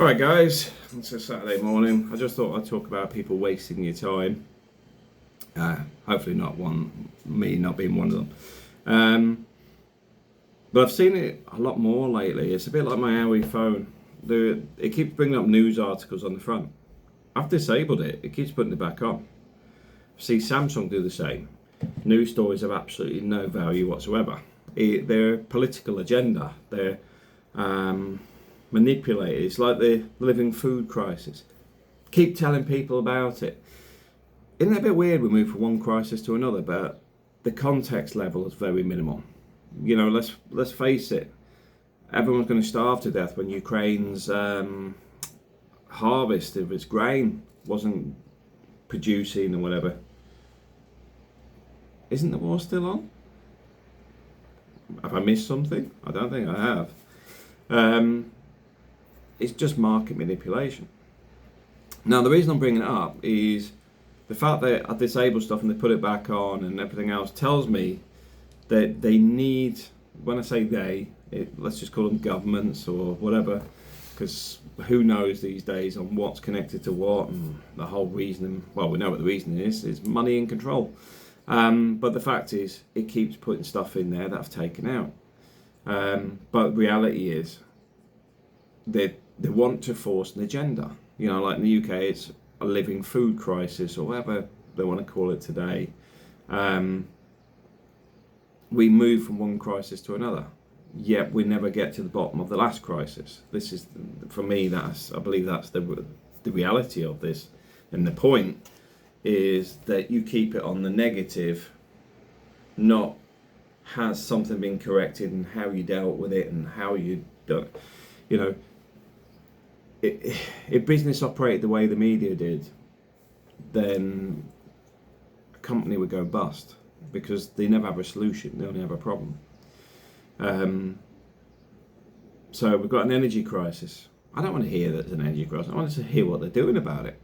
Alright guys, it's a Saturday morning. I just thought I'd talk about people wasting your time. Hopefully me not being one of them. But I've seen it a lot more lately. It's a bit like my Huawei phone. It keeps bringing up news articles on the front. I've disabled it. It keeps putting it back on. See Samsung do the same. News stories have absolutely no value whatsoever. Their political agenda, their manipulated. It's like the living food crisis. Keep telling people about it. Isn't that a bit weird? We move from one crisis to another, but the context level is very minimal. You know, let's face it. Everyone's going to starve to death when Ukraine's harvest of its grain wasn't producing or whatever. Isn't the war still on? Have I missed something? I don't think I have. It's just market manipulation. Now, the reason I'm bringing it up is the fact that I disable stuff and they put it back on and everything else tells me that they need, when I say let's just call them governments or whatever, because who knows these days on what's connected to what, and the whole reason, well, we know what the reason is money and control. But the fact is, it keeps putting stuff in there that I've taken out. But reality is, they want to force an agenda. You know, like in the UK, it's a living food crisis or whatever they want to call it today. We move from one crisis to another, yet we never get to the bottom of the last crisis. This is, for me, I believe that's the reality of this. And the point is that you keep it on the negative, not has something been corrected and how you dealt with it and how you done it. You know, if business operated the way the media did, then a company would go bust because they never have a solution, they only have a problem. So we've got an energy crisis. I don't want to hear that there's an energy crisis. I want to hear what they're doing about it.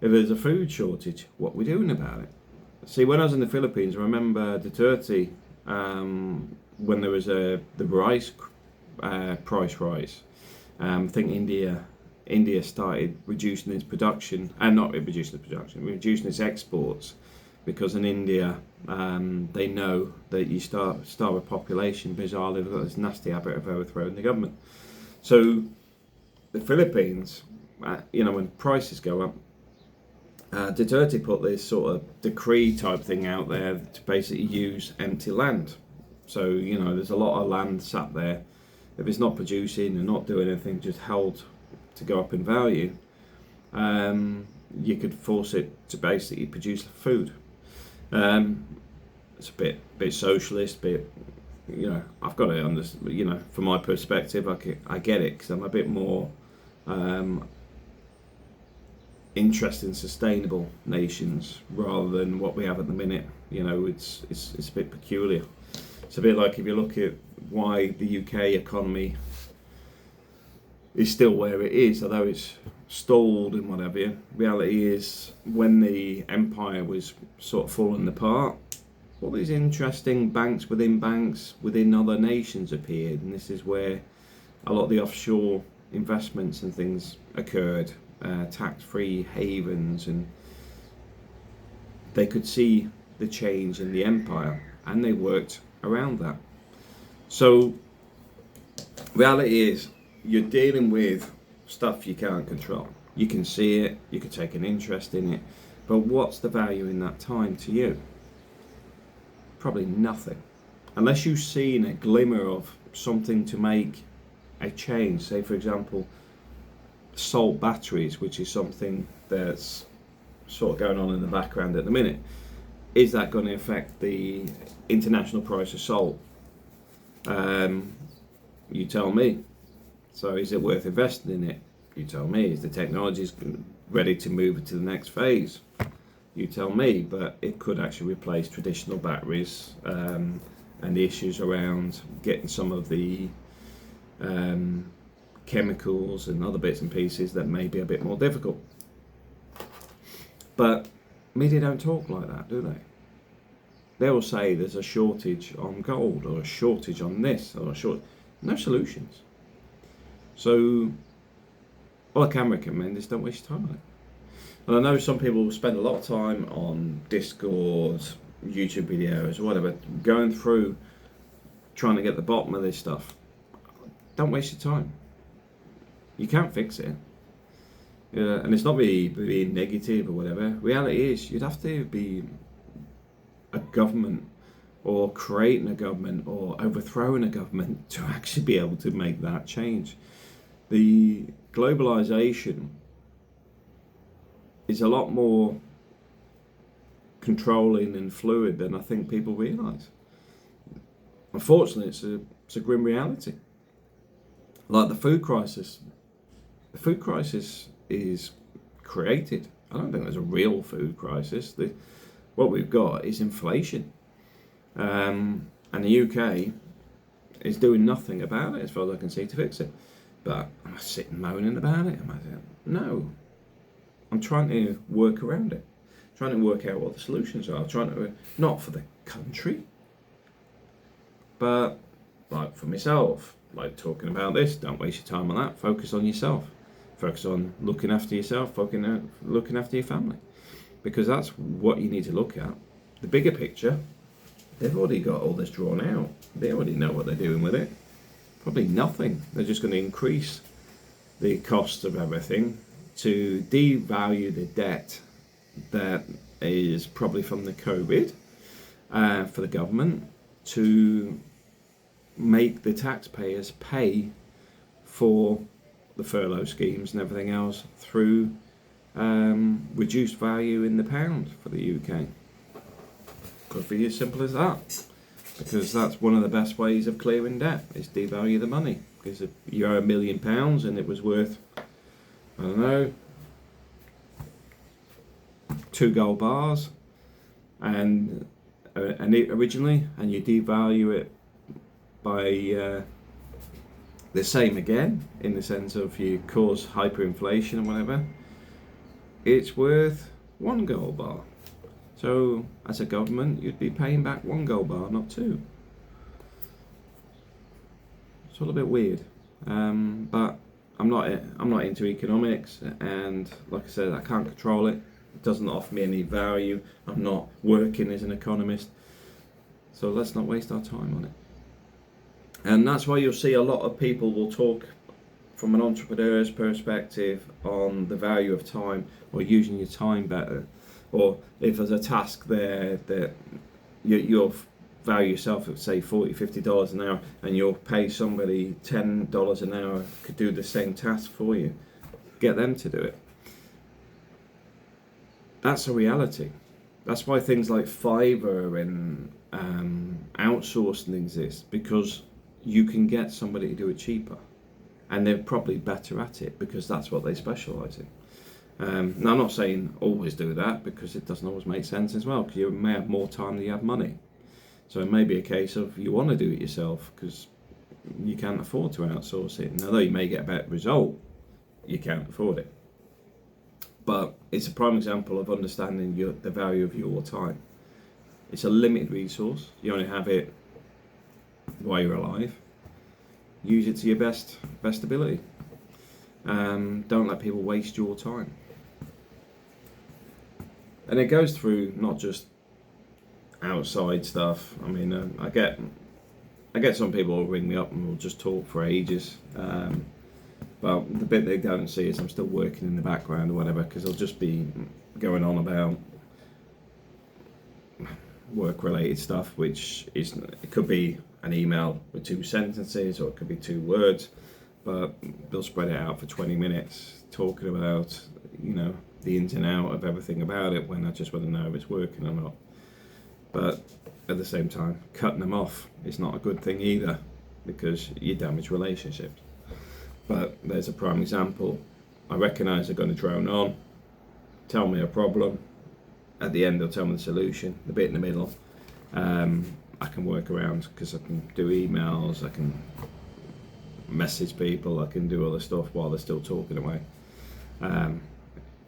If there's a food shortage, what we're doing about it. See, when I was in the Philippines, I remember Duterte, when there was the rice price rise. I think India started reducing its production, and not reducing its production, reducing its exports, because in India they know that you starve a population, bizarrely they've got this nasty habit of overthrowing the government. So the Philippines, when prices go up, Duterte put this sort of decree type thing out there to basically use empty land. So, there's a lot of land sat there. If it's not producing and not doing anything, just held to go up in value, you could force it to basically produce food. It's a bit socialist, I've got it on this, from my perspective, I get it, because I'm a bit more interested in sustainable nations rather than what we have at the minute. It's a bit peculiar. It's a bit like if you look at why the UK economy is still where it is, although it's stalled and whatever. Reality is, when the empire was sort of falling apart, all these interesting banks within other nations appeared, and this is where a lot of the offshore investments and things occurred, tax-free havens, and they could see the change in the empire and they worked around that. So reality is, you're dealing with stuff you can't control. You can see it, you can take an interest in it, but what's the value in that time to you? Probably nothing. Unless you've seen a glimmer of something to make a change. Say, for example, salt batteries, which is something that's sort of going on in the background at the minute. Is that going to affect the international price of salt? You tell me. So is it worth investing in it? You tell me. Is the technology ready to move to the next phase? You tell me. But it could actually replace traditional batteries, and the issues around getting some of the chemicals and other bits and pieces that may be a bit more difficult. But media don't talk like that, do they? They will say there's a shortage on gold, or a shortage on this, or no solutions. So all I can recommend is don't waste your time on it. And I know some people spend a lot of time on Discord, YouTube videos, or whatever, going through trying to get the bottom of this stuff. Don't waste your time. You can't fix it. And it's not me being negative or whatever. Reality is, you'd have to be a government, or creating a government, or overthrowing a government to actually be able to make that change. The globalization is a lot more controlling and fluid than I think people realise. Unfortunately, it's a grim reality. Like the food crisis. The food crisis is created. I don't think there's a real food crisis. What we've got is inflation. And the UK is doing nothing about it, as far as I can see, to fix it. But am I sitting moaning about it? No. I'm trying to work around it. Trying to work out what the solutions are. Trying to, not for the country, but like for myself. Like talking about this, don't waste your time on that. Focus on yourself. Focus on looking after yourself, looking after your family. Because that's what you need to look at. The bigger picture, they've already got all this drawn out. They already know what they're doing with it. Probably nothing. They're just going to increase the cost of everything to devalue the debt that is probably from the COVID for the government, to make the taxpayers pay for the furlough schemes and everything else through reduced value in the pound for the UK. Could be as simple as that, because that's one of the best ways of clearing debt, is devalue the money. Because if you owe £1 million and it was worth, I don't know, 2 gold bars, and originally, and you devalue it by the same again, in the sense of you cause hyperinflation and whatever, it's worth 1 gold bar. So as a government, you'd be paying back 1 gold bar, not 2. It's all a bit weird, but I'm not into economics, and like I said, I can't control it. It doesn't offer me any value. I'm not working as an economist, so let's not waste our time on it. And that's why you'll see a lot of people will talk from an entrepreneur's perspective on the value of time, or using your time better, or if there's a task there that you'll value yourself at, say, $40, $50 an hour, and you'll pay somebody $10 an hour could do the same task for you, get them to do it. That's a reality. That's why things like Fiverr and outsourcing exist, because you can get somebody to do it cheaper, and they're probably better at it because that's what they specialise in. Now, I'm not saying always do that, because it doesn't always make sense as well, because you may have more time than you have money. So it may be a case of you want to do it yourself because you can't afford to outsource it. And although you may get a better result, you can't afford it. But it's a prime example of understanding the value of your time. It's a limited resource. You only have it while you're alive. Use it to your best ability. Don't let people waste your time. And it goes through not just outside stuff. I mean, I get some people will ring me up and we'll just talk for ages. But the bit they don't see is I'm still working in the background or whatever, because I'll just be going on about work-related stuff, which is, it could be an email with 2 sentences, or it could be 2 words, but they'll spread it out for 20 minutes talking about, the ins and out of everything about it, when I just want to know if it's working or not. But at the same time, cutting them off is not a good thing either, because you damage relationships. But there's a prime example. I recognise they're going to drone on, tell me a problem. At the end, they'll tell me the solution. The bit in the middle, I can work around, because I can do emails, I can message people, I can do other stuff while they're still talking away.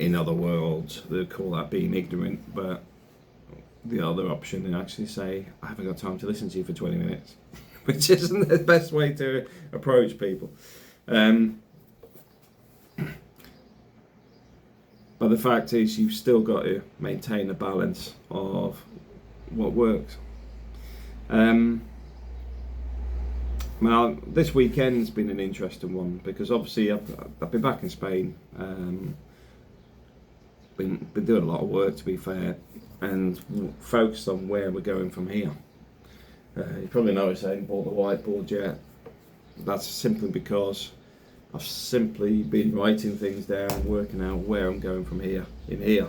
In other worlds, they'd call that being ignorant, but the other option is actually say, I haven't got time to listen to you for 20 minutes, which isn't the best way to approach people. But the fact is, you've still got to maintain a balance of what works. Now, this weekend's been an interesting one because obviously I've been back in Spain, been doing a lot of work, to be fair, and focused on where we're going from here. You probably noticed I ain't bought the whiteboard yet. That's simply because I've simply been writing things down and working out where I'm going from here in here,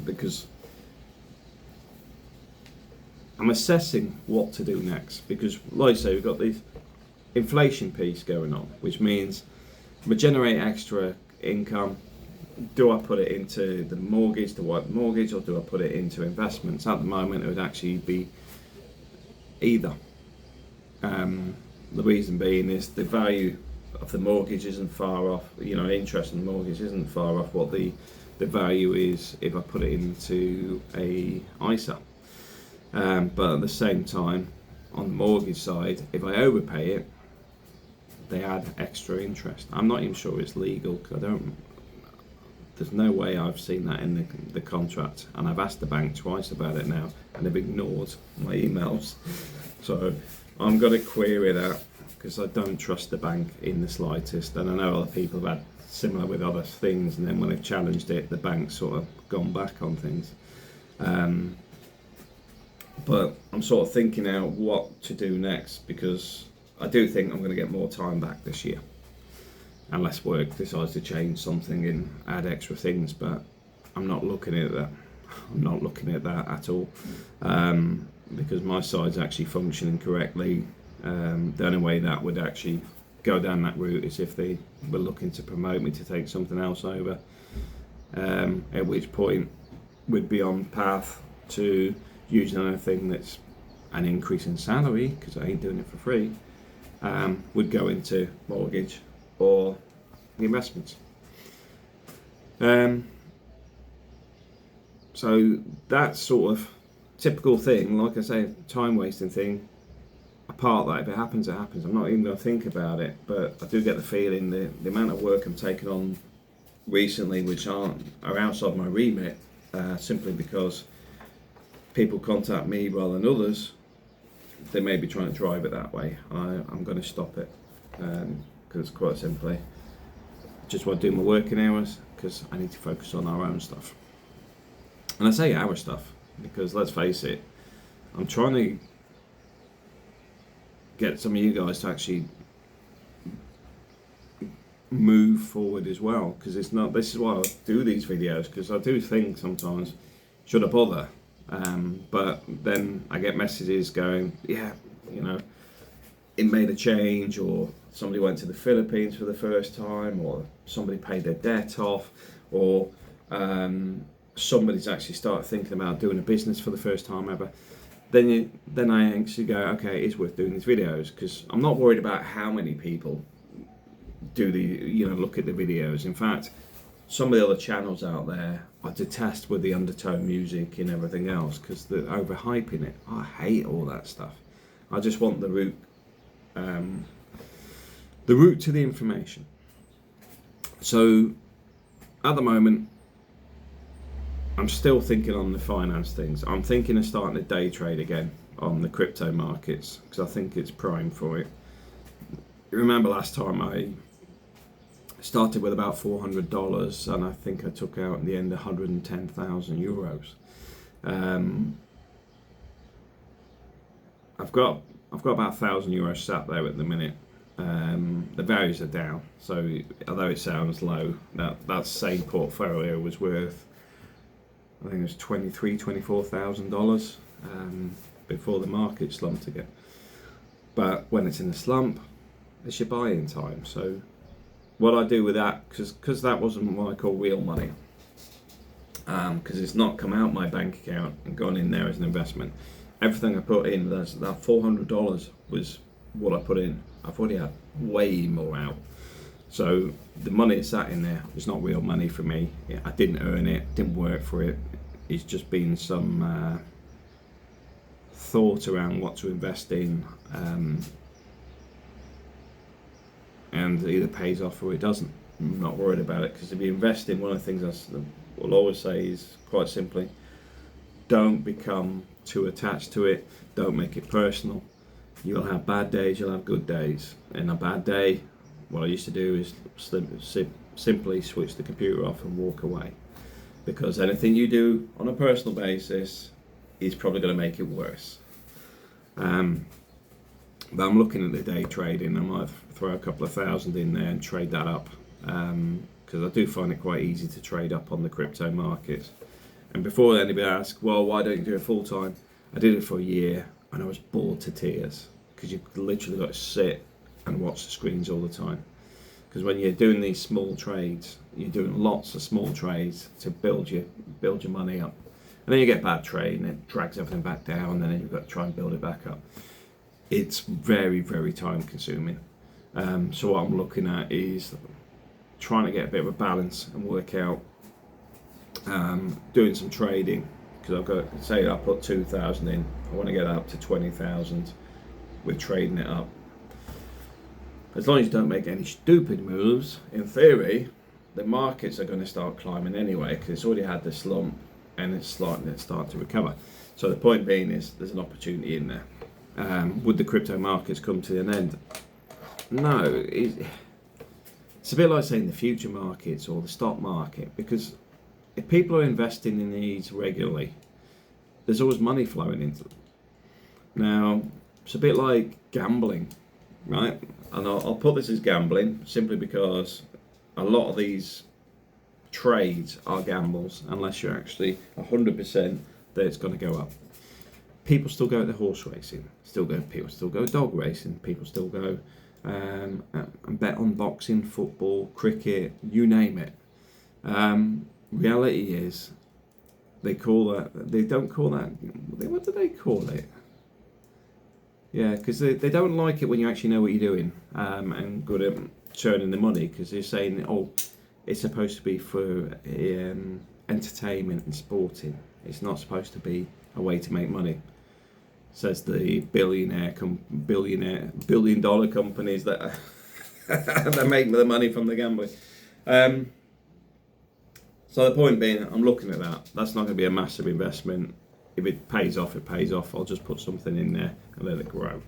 because I'm assessing what to do next. Because, like I say, we've got this inflation piece going on, which means we generate extra income. Do I put it into the mortgage, the white mortgage, or do I put it into investments? At the moment, it would actually be either. The reason being is the value of the mortgage isn't far off, interest on the mortgage isn't far off what the value is if I put it into a ISA. But at the same time, on the mortgage side, if I overpay it, they add extra interest. I'm not even sure it's legal because there's no way I've seen that in the contract, and I've asked the bank twice about it now and they've ignored my emails. So I'm going to query that because I don't trust the bank in the slightest, and I know other people have had similar with other things, and then when they've challenged it, the bank's sort of gone back on things. But I'm sort of thinking out what to do next, because I do think I'm going to get more time back this year, unless work decides to change something and add extra things. But I'm not looking at that. I'm not looking at that at all, because my side's actually functioning correctly. The only way that would actually go down that route is if they were looking to promote me to take something else over, at which point we'd be on path to using anything that's an increase in salary, because I ain't doing it for free, would go into mortgage or investments. So that's sort of typical thing, like I say, time wasting thing. Apart that, if it happens, it happens. I'm not even going to think about it, but I do get the feeling the amount of work I'm taking on recently, which are outside my remit, simply because people contact me rather than others, they may be trying to drive it that way. I'm going to stop it, because quite simply, I just want to do my working hours, because I need to focus on our own stuff. And I say our stuff because, let's face it, I'm trying to get some of you guys to actually move forward as well, because it's not, this is why I do these videos, because I do think sometimes, should I bother? But then I get messages going, yeah, it made a change, or somebody went to the Philippines for the first time, or somebody paid their debt off, or somebody's actually started thinking about doing a business for the first time ever. Then I actually go, okay, it is worth doing these videos, because I'm not worried about how many people do look at the videos. In fact, some of the other channels out there I detest with the undertone music and everything else, because they're overhyping it. I hate all that stuff. I just want the route to the information. So at the moment, I'm still thinking on the finance things. I'm thinking of starting a day trade again on the crypto markets, because I think it's prime for it. You remember last time I started with about $400, and I think I took out in the end 110,000 euros. I've got about 1,000 euros sat there at the minute. The values are down, so although it sounds low, that same portfolio was worth, I think it was $24,000 before the market slumped again. But when it's in a slump, it's your buying time. So what I do with that, because that wasn't what I call real money, because it's not come out my bank account and gone in there as an investment. Everything I put in, that $400 was what I put in. I've already had way more out. So the money that sat in there was not real money for me. I didn't earn it, didn't work for it. It's just been some thought around what to invest in. and it either pays off or it doesn't. I'm not worried about it, because if you invest in, one of the things I'll always say is quite simply, don't become too attached to it. Don't make it personal. You'll have bad days, you'll have good days. And a bad day, what I used to do is simply switch the computer off and walk away, because anything you do on a personal basis is probably going to make it worse. But I'm looking at the day trading. I might throw a couple of thousand in there and trade that up, because I do find it quite easy to trade up on the crypto markets. And before anybody asks, well, why don't you do it full time? I did it for a year and I was bored to tears, because you've literally got to sit and watch the screens all the time. Because when you're doing these small trades, you're doing lots of small trades to build your money up. And then you get a bad trade and it drags everything back down, and then you've got to try and build it back up. It's very, very time consuming. So what I'm looking at is trying to get a bit of a balance and work out doing some trading, because I've got, say I put 2,000 in, I want to get up to 20,000 with trading it up. As long as you don't make any stupid moves, in theory, the markets are going to start climbing anyway, because it's already had the slump and it's starting to recover. So the point being is there's an opportunity in there. Would the crypto markets come to an end? No. It's a bit like saying the future markets or the stock market, because if people are investing in these regularly, there's always money flowing into them. Now, it's a bit like gambling, right? And I'll put this as gambling simply because a lot of these trades are gambles, unless you're actually 100% that it's going to go up. People still go to horse racing, people still go dog racing, people still go and bet on boxing, football, cricket, you name it. Reality is, they don't call that, what do they call it? Yeah, because they don't like it when you actually know what you're doing and good at churning the money, because they're saying, oh, it's supposed to be for entertainment and sporting. It's not supposed to be a way to make money, says the billion dollar companies that that make the money from the gambling. So the point being, I'm looking at that. That's not going to be a massive investment. If it pays off, it pays off. I'll just put something in there and let it grow.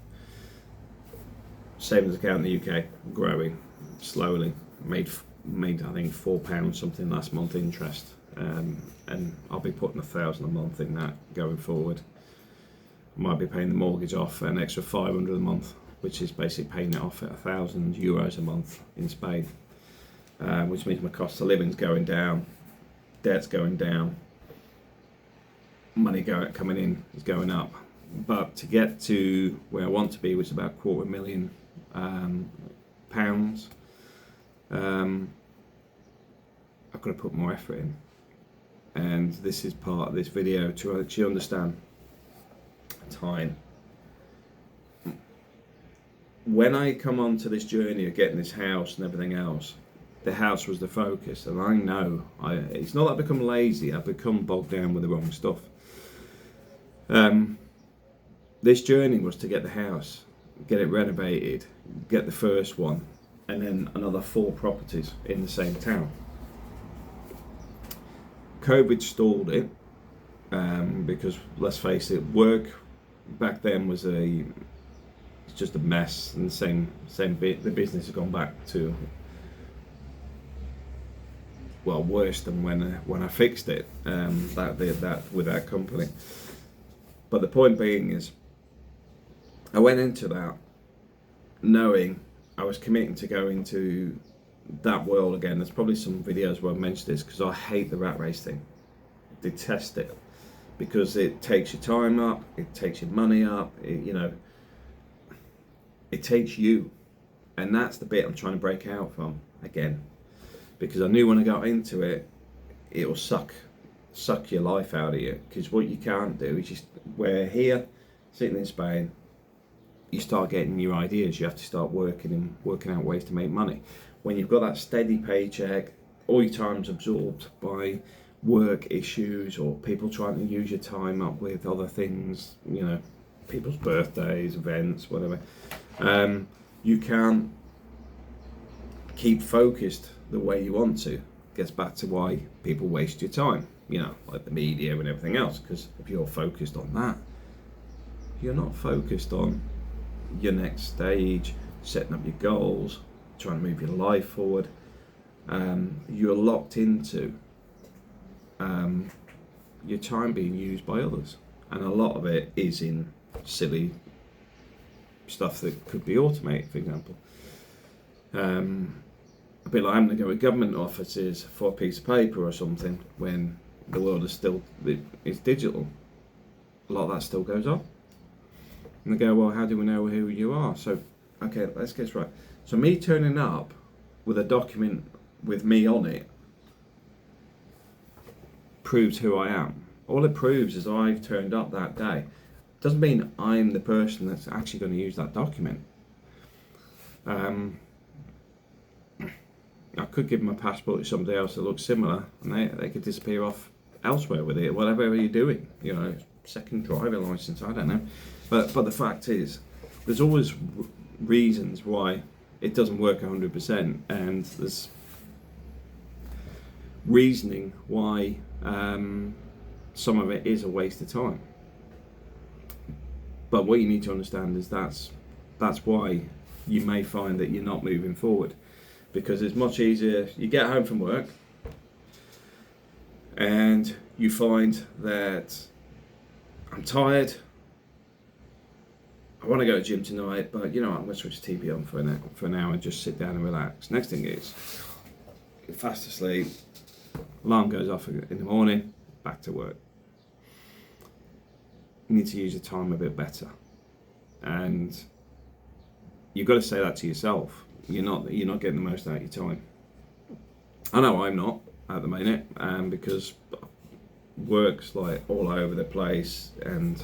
Savings account in the UK, growing slowly. Made I think £4 something last month interest, and I'll be putting 1,000 a month in that going forward. I might be paying the mortgage off an extra 500 a month, which is basically paying it off at €1,000 a month in Spain, which means my cost of living's going down, debt's going down, money coming in is going up. But to get to where I want to be, which is about £250,000, I've got to put more effort in. And this is part of this video to actually understand time. When I come onto this journey of getting this house and everything else, the house was the focus, and I know it's not that I've become lazy, I've become bogged down with the wrong stuff. This journey was to get the house, get it renovated, get the first one, and then another 4 properties in the same town. COVID stalled it, because let's face it, work back then was just a mess, and the business has gone back to, well, worse than when I fixed it, that with that company. But the point being is, I went into that knowing I was committing to go into that world again. There's probably some videos where I mentioned this, because I hate the rat race thing. I detest it, because it takes your time up, it takes your money up, it takes you. And that's the bit I'm trying to break out from again, because I knew when I got into it, it will suck your life out of you. Because what you can't do is just, we're here sitting in Spain, you start getting new ideas, you have to start working out ways to make money. When you've got that steady paycheck, all your time's absorbed by work issues or people trying to use your time up with other things, people's birthdays, events, whatever. You can't keep focused the way you want to. Gets back to why people waste your time, like the media and everything else, because if you're focused on that, you're not focused on your next stage, setting up your goals, trying to move your life forward. You're locked into your time being used by others, and a lot of it is in silly stuff that could be automated, for example. A bit like having to go to government offices for a piece of paper or something when the world is digital. A lot of that still goes on. And they go, well, how do we know who you are? So, okay, let's get this right. So me turning up with a document with me on it proves who I am. All it proves is I've turned up that day. Doesn't mean I'm the person that's actually going to use that document. I could give them a passport to somebody else that looks similar, and they could disappear off elsewhere with it, whatever you're doing. Second driver license, I don't know. But the fact is, there's always reasons why it doesn't work 100%, and there's reasoning why some of it is a waste of time. But what you need to understand is that's why you may find that you're not moving forward. Because it's much easier, you get home from work and you find that I'm tired, I want to go to the gym tonight, but I'm going to switch the TV on for an hour and just sit down and relax. Next thing is, you're fast asleep, alarm goes off in the morning, back to work. You need to use your time a bit better. And you've got to say that to yourself. You're not getting the most out of your time. I know I'm not at the minute, because work's like all over the place and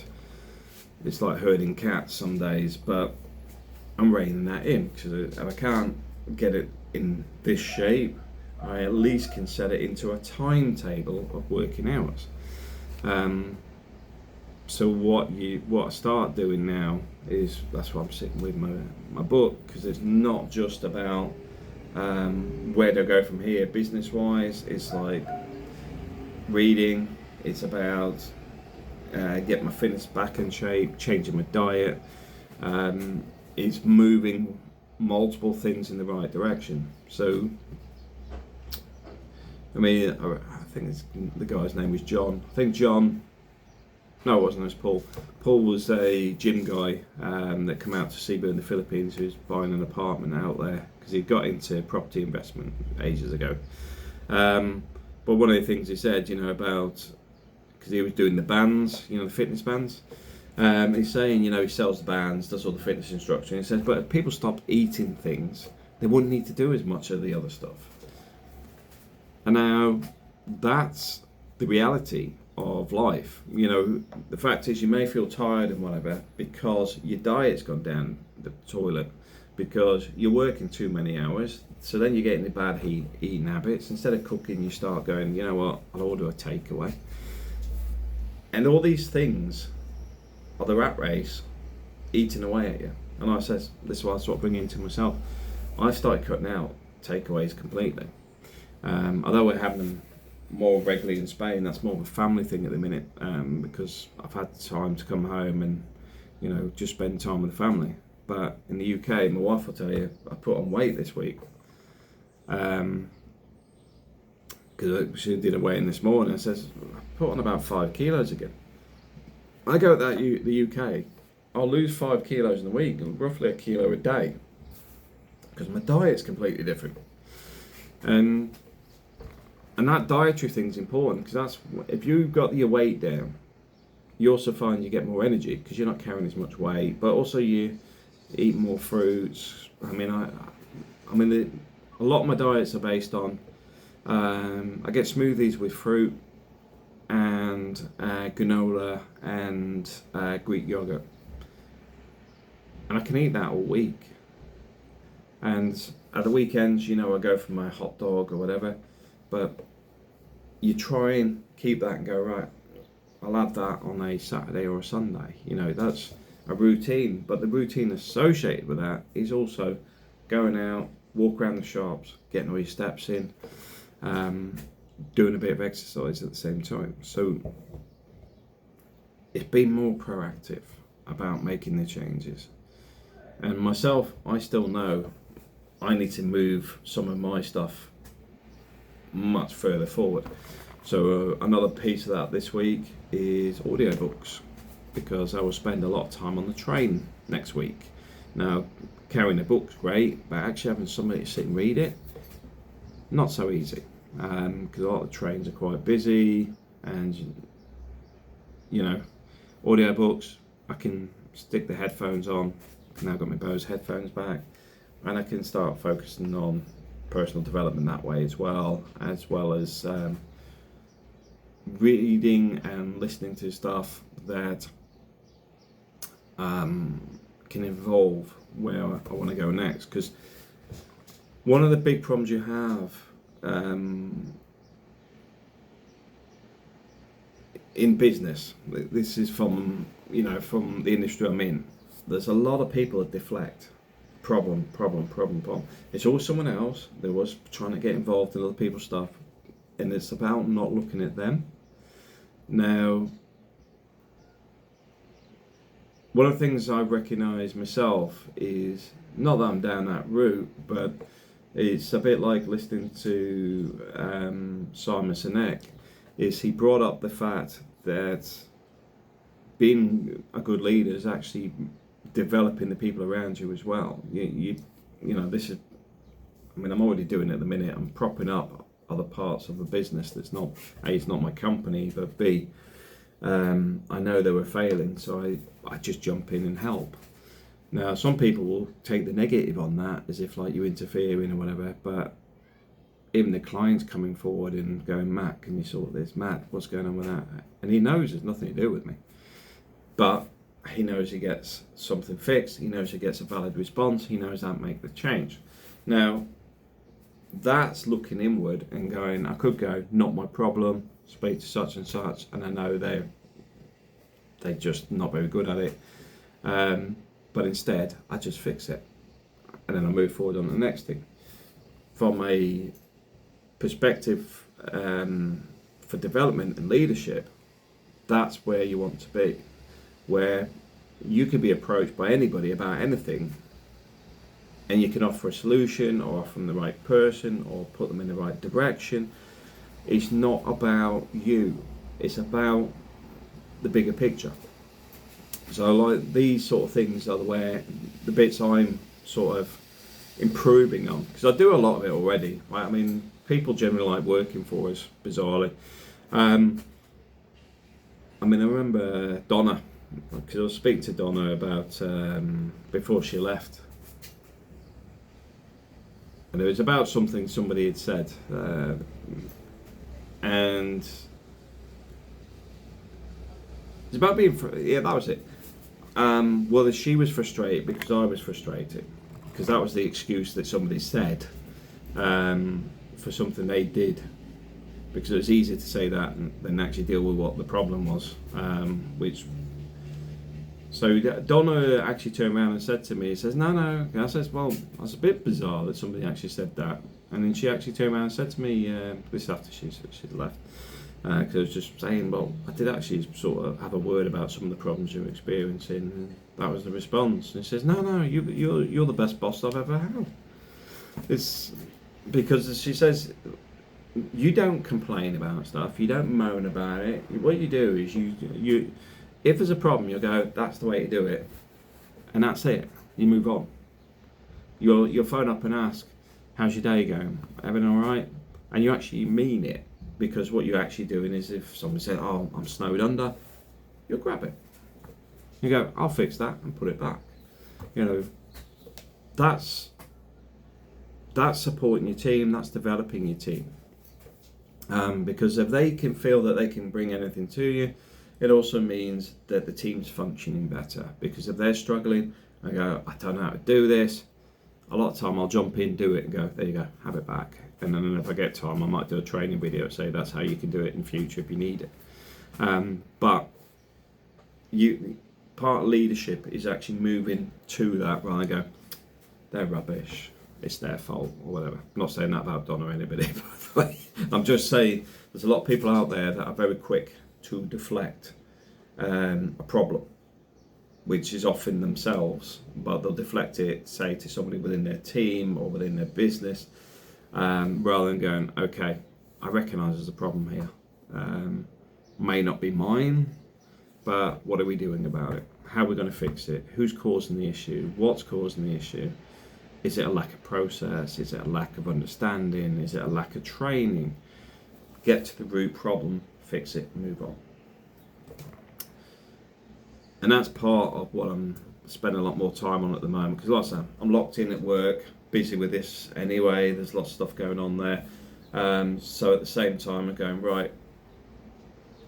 it's like herding cats some days, but I'm reining that in, because if I can't get it in this shape, I at least can set it into a timetable of working hours. So what I start doing now is, that's why I'm sitting with my book, because it's not just about where to go from here business wise. It's like reading, it's about getting my fitness back in shape, changing my diet. It's moving multiple things in the right direction. So I think the guy's name was John. I think John. No, it wasn't. It was Paul. Paul was a gym guy that came out to Cebu in the Philippines, who was buying an apartment out there because he got into property investment ages ago. But one of the things he said, about, because he was doing the bands, the fitness bands, he's saying, he sells the bands, does all the fitness instruction. He says, but if people stopped eating things, they wouldn't need to do as much of the other stuff. And now that's the reality of life. The fact is, you may feel tired and whatever because your diet's gone down the toilet, because you're working too many hours, so then you get into bad eating habits. Instead of cooking, you start going, you know what, I'll order a takeaway. And all these things are the rat race eating away at you. And I says, this is what I bring into myself. I've started cutting out takeaways completely. Although we're having them more regularly in Spain, that's more of a family thing at the minute, because I've had time to come home and just spend time with the family. But in the UK, my wife will tell you, I put on weight this week, because she did a weigh-in this morning and says, I put on about 5 kilos again. I go at the UK, I'll lose 5 kilos in a week, roughly a kilo a day, because my diet's completely different. And that dietary thing's important, because that's, if you've got your weight down, you also find you get more energy because you're not carrying as much weight, but also you eat more fruits. A lot of my diets are based on, I get smoothies with fruit and granola and Greek yogurt, and I can eat that all week. And at the weekends, I go for my hot dog or whatever, but you try and keep that and go, right, I'll have that on a Saturday or a Sunday. That's a routine, but the routine associated with that is also going out, walk around the shops, getting all your steps in, doing a bit of exercise at the same time. So it's been more proactive about making the changes. And myself, I still know I need to move some of my stuff much further forward. So another piece of that this week is audiobooks, because I will spend a lot of time on the train next week. Now, carrying a book's great, but actually having somebody to sit and read it, not so easy, because a lot of the trains are quite busy, and you know, audiobooks, I can stick the headphones on. I've now got my Bose headphones back, and I can start focusing on personal development that way as well as reading and listening to stuff that can evolve where I want to go next. Because one of the big problems you have in business, this is from the industry I'm in, there's a lot of people that deflect problem. It's always someone else. They're always trying to get involved in other people's stuff, and it's about not looking at them. Now, one of the things I recognise myself is, not that I'm down that route, but it's a bit like listening to Simon Sinek. Is he brought up the fact that being a good leader is actually developing the people around you as well. You know, this is, I mean, I'm already doing it at the minute. I'm propping up other parts of the business that's not, A, it's not my company, but B, I know they were failing, so I just jump in and help. Now, some people will take the negative on that as if like you interfering or whatever, but even the client's coming forward and going, Matt, can you sort this? Matt, what's going on with that? And he knows there's nothing to do with me, but he knows he gets something fixed, he knows he gets a valid response, he knows that make the change. Now, that's looking inward and going, I could go, not my problem, speak to such and such, and I know they're just not very good at it. But instead, I just fix it. And then I move forward on the next thing. From a perspective for development and leadership, that's where you want to be. Where you can be approached by anybody about anything, and you can offer a solution or offer them the right person or put them in the right direction. It's not about you, it's about the bigger picture. So like these sort of things are the bits I'm sort of improving on, because I do a lot of it already. I mean, people generally like working for us, bizarrely. I mean, I remember Donna, because I was speaking to Donna about before she left, and it was about something somebody had said, and it's about being, that was it. Well, she was frustrated because I was frustrated, because that was the excuse that somebody said for something they did, because it was easier to say that than actually deal with what the problem was, So Donna actually turned around and said to me, he says, no. I says, well, that's a bit bizarre that somebody actually said that. And then she actually turned around and said to me, this after she'd left, because I was just saying, well, I did actually sort of have a word about some of the problems you were experiencing, and that was the response. And she says, no, you're the best boss I've ever had. It's because, as she says, you don't complain about stuff, you don't moan about it. What you do is you if there's a problem, you'll go, that's the way to do it, and that's it. You move on. You'll phone up and ask, how's your day going? Everything all right? And you actually mean it, because what you're actually doing is, if somebody said, oh, I'm snowed under, you'll grab it. You go, I'll fix that and put it back. You know, that's supporting your team, that's developing your team. Because if they can feel that they can bring anything to you, it also means that the team's functioning better, because if they're struggling, I go, I don't know how to do this. A lot of time I'll jump in, do it, and go, there you go, have it back. And then if I get time, I might do a training video, say that's how you can do it in future if you need it. But part of leadership is actually moving to that, rather than go, they're rubbish. it's their fault or whatever. I'm not saying that about Don or anybody, by the way. I'm just saying there's a lot of people out there that are very quick to deflect a problem, which is often themselves, but they'll deflect it, say, to somebody within their team or within their business, rather than going, okay, I recognise there's a problem here. May not be mine, but what are we doing about it? How are we going to fix it? Who's causing the issue? What's causing the issue? Is it a lack of process? Is it a lack of understanding? Is it a lack of training? Get to the root problem, fix it, move on. And that's part of what I'm spending a lot more time on at the moment, because like I said, I'm locked in at work, busy with this anyway. There's lots of stuff going on there. So at the same time, I'm going, right,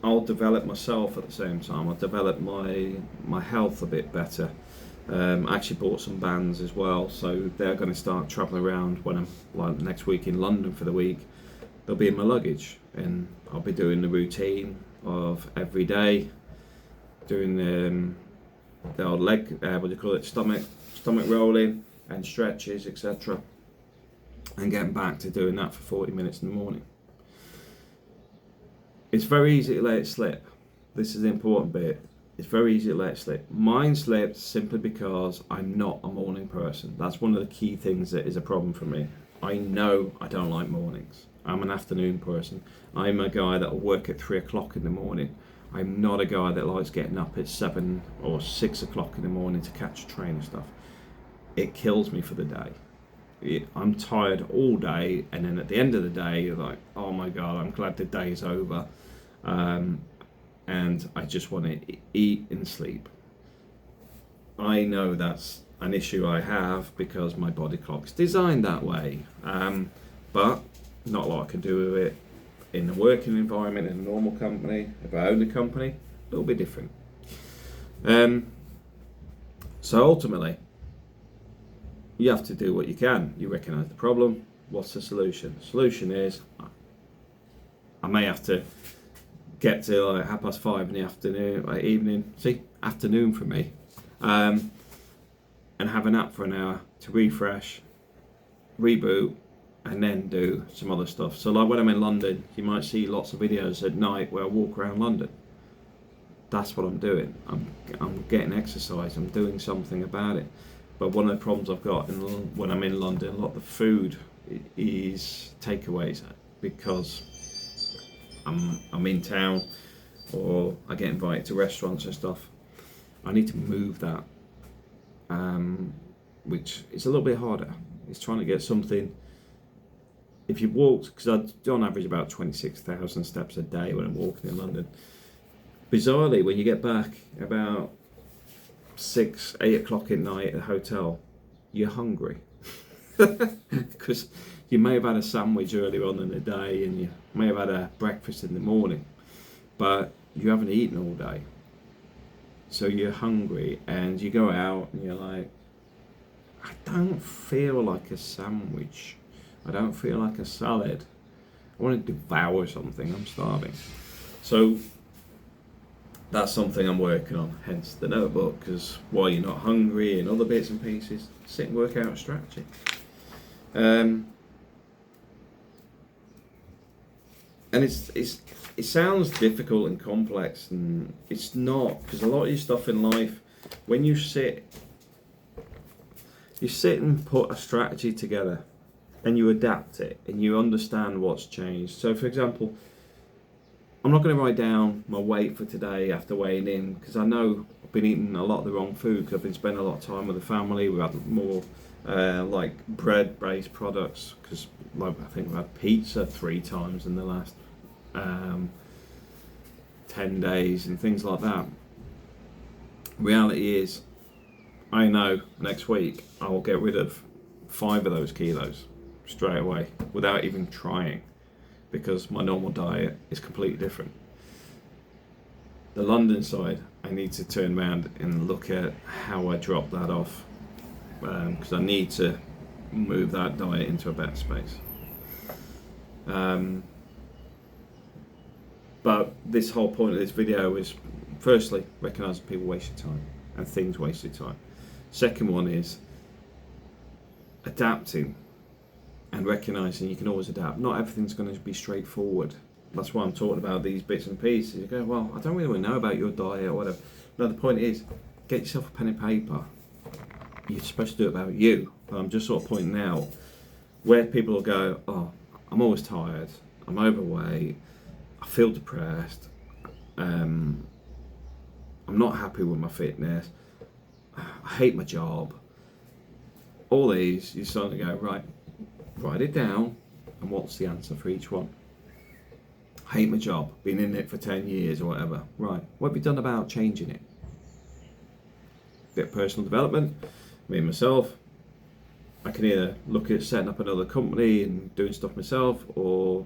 I'll develop myself at the same time. I'll develop my health a bit better. I actually bought some bands as well, so they're going to start travelling around when I'm like next week in London for the week. They'll be in my luggage, and I'll be doing the routine of every day, doing the old leg, what do you call it, stomach rolling and stretches, etc. And getting back to doing that for 40 minutes in the morning. It's very easy to let it slip. This is the important bit. It's very easy to let it slip. Mine slips simply because I'm not a morning person. That's one of the key things that is a problem for me. I know I don't like mornings. I'm an afternoon person. I'm a guy that will work at 3 o'clock in the morning. I'm not a guy that likes getting up at 7 or 6 o'clock in the morning to catch a train and stuff. It kills me for the day. I'm tired all day, and then at the end of the day, you're like, oh my God, I'm glad the day is over. And I just want to eat and sleep. I know that's an issue I have because my body clock's designed that way. But not a lot I can do with it. In a working environment, in a normal company, if I own a company, a little bit different. So ultimately, you have to do what you can. You recognise the problem. What's the solution? The solution is I may have to get to like 5:30 in the afternoon, like afternoon for me, and have a nap for an hour to refresh, reboot, and then do some other stuff. So like when I'm in London, you might see lots of videos at night where I walk around London. That's what I'm doing. I'm getting exercise. I'm doing something about it. But one of the problems I've got when I'm in London, a lot of the food is takeaways because I'm in town or I get invited to restaurants and stuff. I need to move that, which is a little bit harder. It's trying to get something. If you walked, because I do on average about 26,000 steps a day when I'm walking in London. Bizarrely, when you get back about 6, 8 o'clock at night at a hotel, you're hungry. Because you may have had a sandwich earlier on in the day and you may have had a breakfast in the morning, but you haven't eaten all day. So you're hungry and you go out and you're like, I don't feel like a sandwich. I don't feel like a salad. I want to devour something. I'm starving. So that's something I'm working on, hence the notebook, because while you're not hungry and other bits and pieces, sit and work out a strategy. And it sounds difficult and complex, and it's not, because a lot of your stuff in life, when you sit and put a strategy together and you adapt it and you understand what's changed. So for example, I'm not going to write down my weight for today after weighing in, because I know I've been eating a lot of the wrong food because I've been spending a lot of time with the family. We've had more like bread-based products, because like, I think we've had pizza 3 times in the last 10 days and things like that. Reality is, I know next week I will get rid of 5 of those kilos straight away without even trying, because my normal diet is completely different. The London side, I need to turn around and look at how I drop that off, because I need to move that diet into a better space. But this whole point of this video is, firstly, recognising people waste your time and things waste your time. Second one is adapting and recognizing you can always adapt. Not everything's going to be straightforward. That's why I'm talking about these bits and pieces. You go, well, I don't really want to know about your diet or whatever. No, the point is, get yourself a pen and paper. You're supposed to do it about you. But I'm just sort of pointing out where people will go, oh, I'm always tired, I'm overweight, I feel depressed, I'm not happy with my fitness, I hate my job. All these, you're starting to go, right, write it down, and what's the answer for each one? I hate my job, been in it for 10 years or whatever. Right, what have you done about changing it? Bit of personal development, me and myself. I can either look at setting up another company and doing stuff myself, or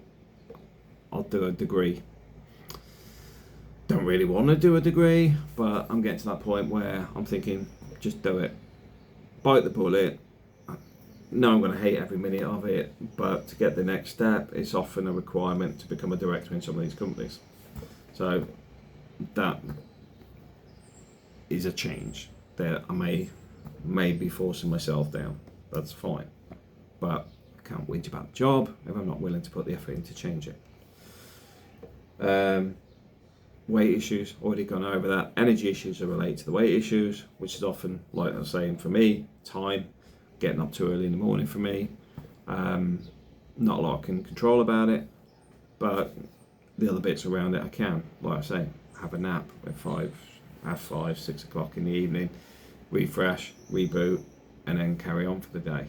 I'll do a degree. Don't really want to do a degree, but I'm getting to that point where I'm thinking, just do it. Bite the bullet. No, I'm going to hate every minute of it, but to get the next step, it's often a requirement to become a director in some of these companies. So that is a change that I may be forcing myself down. That's fine, but I can't whinge about the job if I'm not willing to put the effort in to change it. Weight issues, already gone over that. Energy issues are related to the weight issues, which is often, like I was saying, for me, time, getting up too early in the morning for me. Not a lot I can control about it, but the other bits around it I can. Like I say, have a nap at 5, 6 o'clock in the evening, refresh, reboot, and then carry on for the day.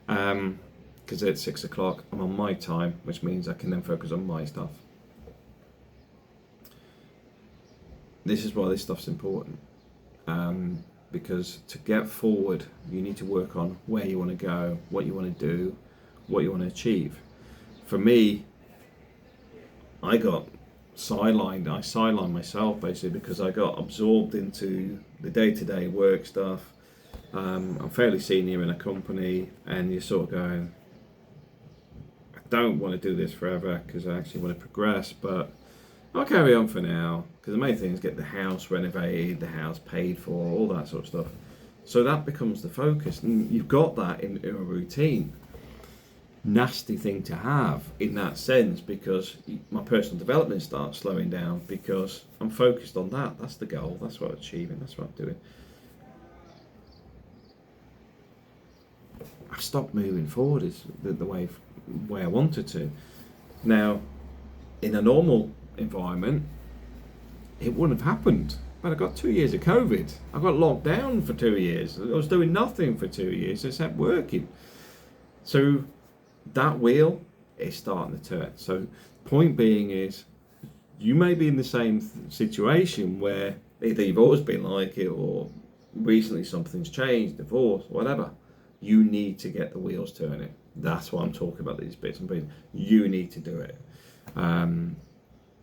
Because at 6 o'clock I'm on my time, which means I can then focus on my stuff. This is why this stuff's important, because to get forward you need to work on where you want to go, what you want to do, what you want to achieve. For me, I got sidelined. I sidelined myself basically because I got absorbed into the day-to-day work stuff. I'm fairly senior in a company, and you're sort of going, I don't want to do this forever because I actually want to progress, but I'll carry on for now, because the main thing is get the house renovated, the house paid for, all that sort of stuff. So that becomes the focus, and you've got that in a routine. Nasty thing to have in that sense, because my personal development starts slowing down because I'm focused on that. That's the goal, that's what I'm achieving, that's what I'm doing. I've stopped moving forward is the way I wanted to. Now, in a normal environment, it wouldn't have happened. But I got 2 years of COVID. I got locked down for 2 years. I was doing nothing for 2 years except working. So that wheel is starting to turn. So point being is, you may be in the same situation where either you've always been like it or recently something's changed, divorce, whatever. You need to get the wheels turning. That's why I'm talking about these bits and pieces. You need to do it. And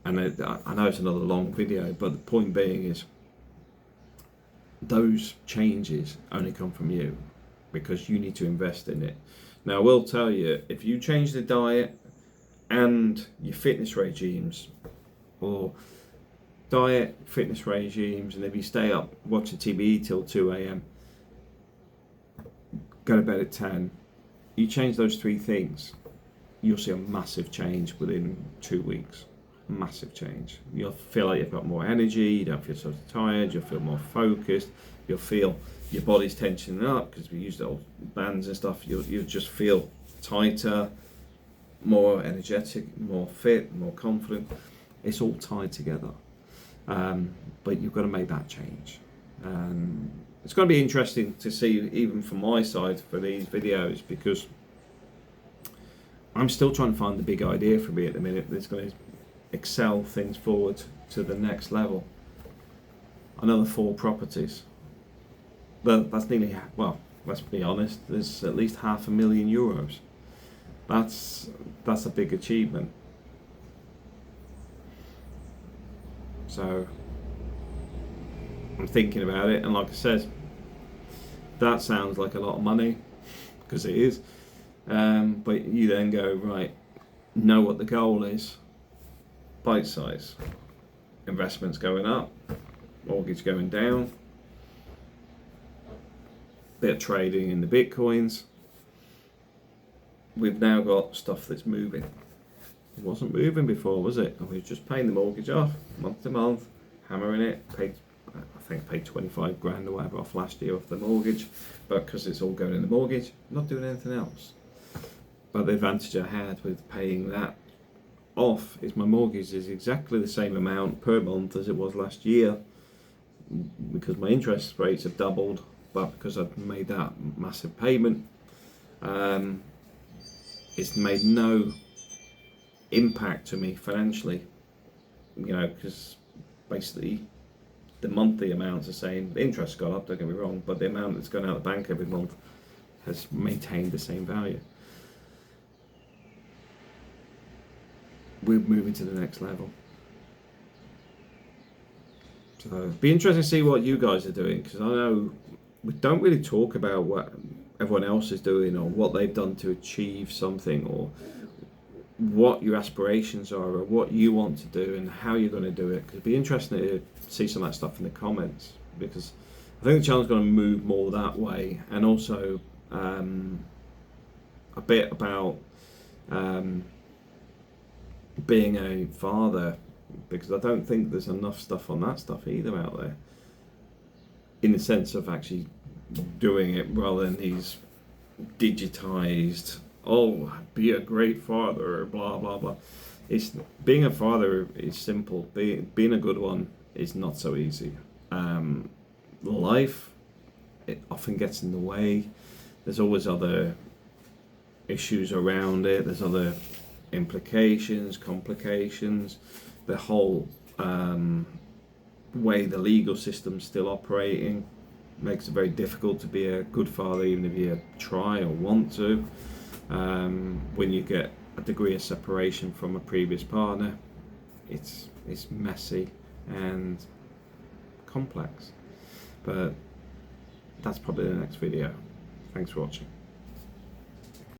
I know it's another long video, but the point being is, those changes only come from you because you need to invest in it. Now, I will tell you, if you change the diet and your fitness regimes, or diet, fitness regimes, and if you stay up watching TV till 2 a.m, go to bed at 10, you change those 3 things, you'll see a massive change within 2 weeks. Massive change. You'll feel like you've got more energy, you don't feel so tired, you'll feel more focused, you'll feel your body's tensioning up because we used old bands and stuff. You'll just feel tighter, more energetic, more fit, more confident. It's all tied together. But you've got to make that change. It's going to be interesting to see, even from my side, for these videos, because I'm still trying to find the big idea for me at the minute that's going to excel things forward to the next level. Another 4 properties. But that's nearly, well, let's be honest, there's at least €500,000. That's a big achievement. So I'm thinking about it, and like I said, that sounds like a lot of money, because it is. But you then go, right, know what the goal is. Bite size. Investments going up, mortgage going down, bit of trading in the bitcoins, we've now got stuff that's moving. It wasn't moving before, was it? And we were just paying the mortgage off month to month, hammering it. I think I paid 25 grand or whatever off last year off the mortgage, but because it's all going in the mortgage, I'm not doing anything else. But the advantage I had with paying that off is my mortgage is exactly the same amount per month as it was last year, because my interest rates have doubled, but because I've made that massive payment, it's made no impact to me financially, because basically the monthly amounts are saying the interest's gone up, don't get me wrong, but the amount that's going out of the bank every month has maintained the same value. We're moving to the next level. So it'd be interesting to see what you guys are doing, because I know we don't really talk about what everyone else is doing or what they've done to achieve something, or what your aspirations are, or what you want to do and how you're going to do it. It'd be interesting to see some of that stuff in the comments, because I think the channel's going to move more that way, and also a bit about being a father, because I don't think there's enough stuff on that stuff either out there, in the sense of actually doing it rather than these digitized, oh, be a great father, blah blah blah. It's being a father is simple. Being a good one is not so easy. Life, it often gets in the way. There's always other issues around it. There's other implications, complications. The whole way the legal system's still operating makes it very difficult to be a good father, even if you try or want to. When you get a degree of separation from a previous partner, it's messy and complex. But that's probably the next video. Thanks for watching.